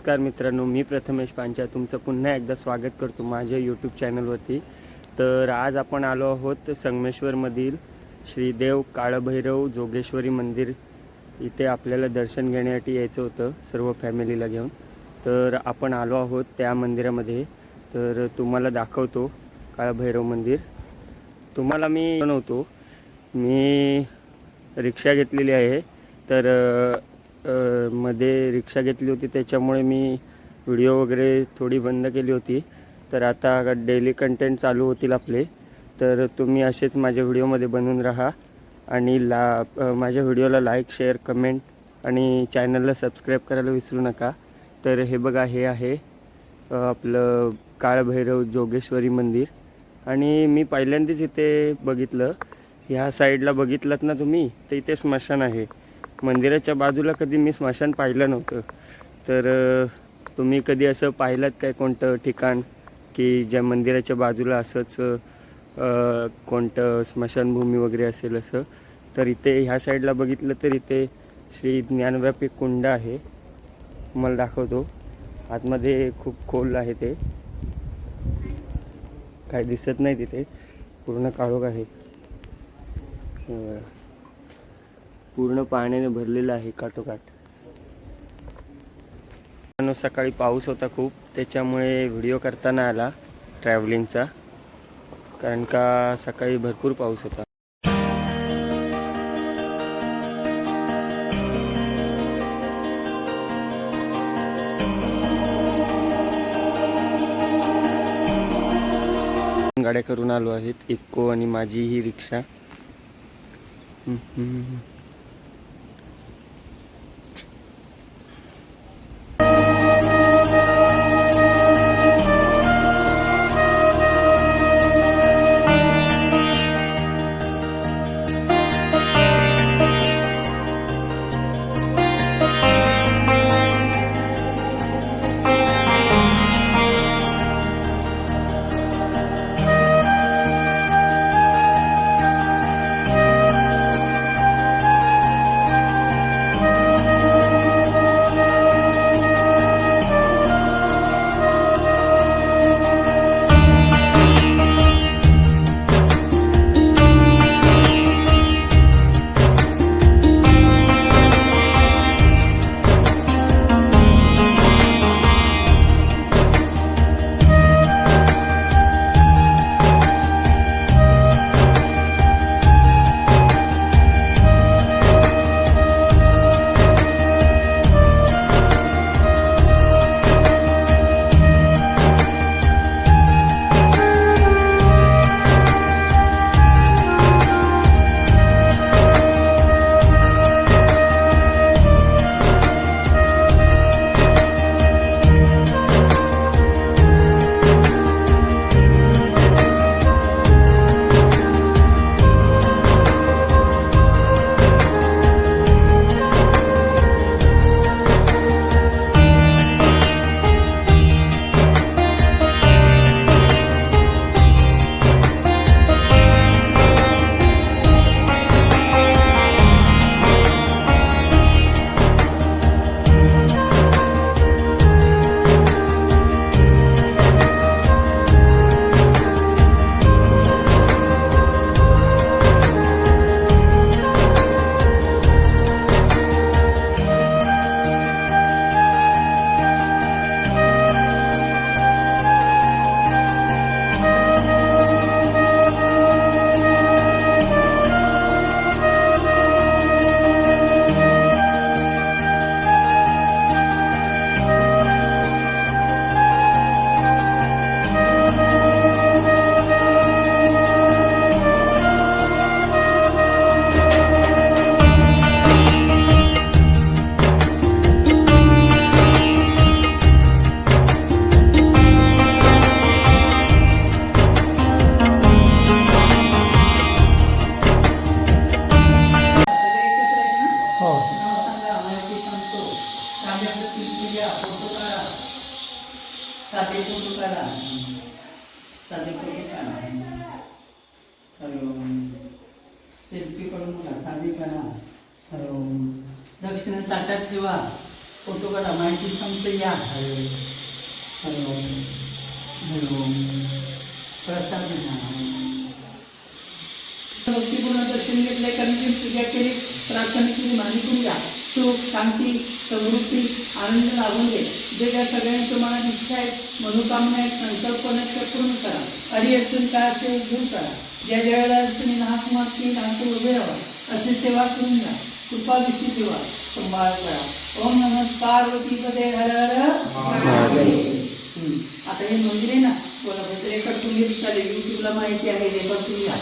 नमस्कार मित्रांनो, मी प्रथमेश पांचा तुमचं पुन्हा एकदा स्वागत करतो माझ्या यूट्यूब चॅनलवरती। तर आज आपण आलो आहोत संगमेश्वरमधील श्रीदेव काळभैरव जोगेश्वरी मंदिर। इथे आपल्याला दर्शन घेण्यासाठी यायचं होतं सर्व फॅमिलीला घेऊन। तर आपण आलो आहोत त्या मंदिरामध्ये। तर तुम्हाला दाखवतो काळभैरव मंदिर। तुम्हाला मी बनवतो, मी रिक्षा घेतलेली आहे। तर मध्ये रिक्षा घेतली होती, त्याच्यामुळे मी व्हिडिओ वगैरे थोडी बंद केली होती। तर आता डेली कंटेंट चालू होतील आपले। तर तुम्ही असेच माझ्या व्हिडिओमध्ये बनून राहा आणि माझ्या व्हिडिओला लाईक शेअर कमेंट आणि चॅनलला सबस्क्राईब करायला विसरू नका। तर हे बघा, हे आहे आपलं काळभैरव जोगेश्वरी मंदिर। आणि मी पहिल्यांदाच इथे बघितलं, ह्या साईडला बघितलात ना तुम्ही, तर इथे स्मशान आहे। मंदिराच्या बाजूला कधी मी स्मशान पाहिलं नव्हतं। तर तुम्ही कधी असं पाहिलात काय कोणतं ठिकाण की ज्या मंदिराच्या बाजूला असंच कोणतं स्मशानभूमी वगैरे असेल असं? तर इथे ह्या साईडला बघितलं तर इथे श्री ज्ञानव्यापी कुंड आहे। मला दाखवतो, आतमध्ये खूप खोल आहे, ते काय दिसत नाही तिथे, पूर्ण काळोख आहे, पूर्ण पाण्याने भरलेलं आहे काठोकाठ। सकाळी पाऊस होता खूप, त्याच्यामुळे व्हिडिओ करता नाही आला ट्रॅव्हलिंगचा, कारण का सकाळी भरपूर पाऊस होता। गाड्या करून आलो आहेत, इको आणि माझी ही रिक्षा। दक्षिण ताटात ठेवा, फोटो काढा, माहिती सांगतो या. हॅलो हॅलो प्रसाद भक्तीपूर्ण दर्शन घेतले, कमी पूजा केली, प्रार्थना केली, मानिकून घ्या. सुख शांती समृद्धी आनंद लाभून दे. जे ज्या सगळ्यांच्या मनात इच्छा आहेत, मनोकामना आहेत, संकल्प पूर्ण करा. अडी अडचण काय असेल दूर करा. ज्या ज्यावेळेला अडचणी नाहक मागतील नाहक उभे राहा, अशी सेवा करून घ्या. कृपा विषयी ठेवा, संभाळ करा. ओम नमः पार्वती पदे हर हर. आता हे मंदिर आहे ना कोल्हापूर, रेकॉर्ड तुम्ही चालेल, युट्यूबला माहिती आहे, रेकॉर्ड तुम्ही घ्या.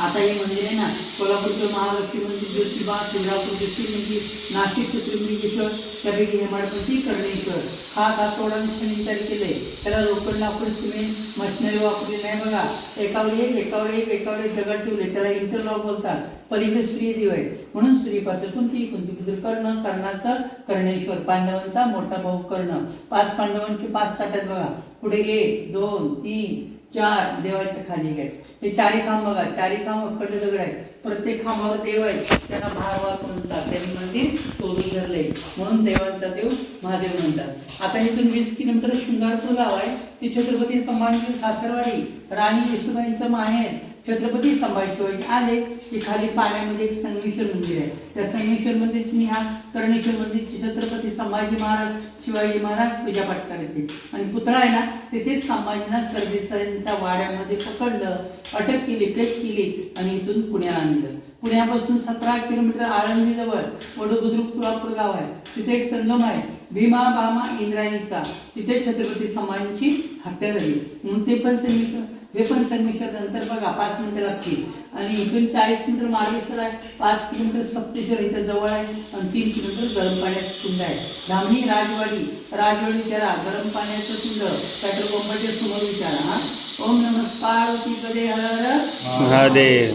आता हे मंदिर आहे ना कोल्हापूरचं महालक्ष्मी मंदिर, ज्योतिबा, शिवरापूर दक्षिण मंदिर, नाशिक त्र्यंबकेश्वर, त्यापैकी हेमाडपंथी कर्णेश्वर हा कातोडांनी तयार केले. त्याला लोखंड आपण सिमेंट मशिनरी वापरली नाही बघा. एकावर एक दगड ठेवले, त्याला इंटरलॉक बोलतात. पलीकडे सूर्यदेव आहे म्हणून सूर्यपासून कोणती पुत्र कर्ण, कर्णाचा कर्णेश्वर, पांडवांचा मोठा भाऊ कर्ण. 5 पांडवांचे 5 ताटात बघा. पुढे 1 2 3 4 देवाच्या खाली आहेत. हे 4 खांब बघा, 4 खांब अखंड दगड आहेत. प्रत्येक खांबावर देव आहे, त्यांना भारवास म्हणतात. त्यांनी मंदिर तोडून धरले म्हणून देवांचा देव महादेव म्हणतात. आता इथून 20 किलोमीटर शृंगारपूर गाव आहे. ती छत्रपती संभाजीची सासरवाडी, राणी येशूबाईंचं माहेर. छत्रपती संभाजी शिवाजी आले की खाली पाण्यामध्ये एक संगमेश्वर मंदिर आहे. त्या संगमेश्वर मंदिरची हा कर्णेश्वर मंदिरची छत्रपती संभाजी महाराज शिवाजी महाराज पूजापाठ करायचे. आणि पुतळा आहे ना तिथेच संभाजींना सरदेसाईंच्या वाड्यामध्ये पकडलं, अटक केली, कैद केली आणि इथून पुण्याला आणलं. पुण्यापासून 17 किलोमीटर आळंदीजवळ वडुबुद्रुक तुळापूर गाव आहे. तिथे एक संगम आहे भीमा बामा इंद्रायणीचा. तिथे छत्रपती संभाजींची हत्या झाली म्हणून ते पण संगमेश्वर, हे पण संगमेश्वर. नंतर बघा 5 मिनिटं लागतील. आणि इथून 40 मिनिटर मार्गेश्वर आहे, 5 किलोमीटर सप्तेश्वर इथं जवळ आहे आणि 3 किलोमीटर गरम पाण्याचं कुंड आहे. धामणी राजवाडी विचारा, गरम पाण्याचं कुंड पेट्रोल पंपाच्या समोर विचारा. हा ओम नमः पार्वती पदे हर हर महादेव.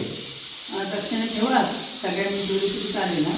दक्षिणा ठेवा सगळ्यांनी जोडी चालेल ना.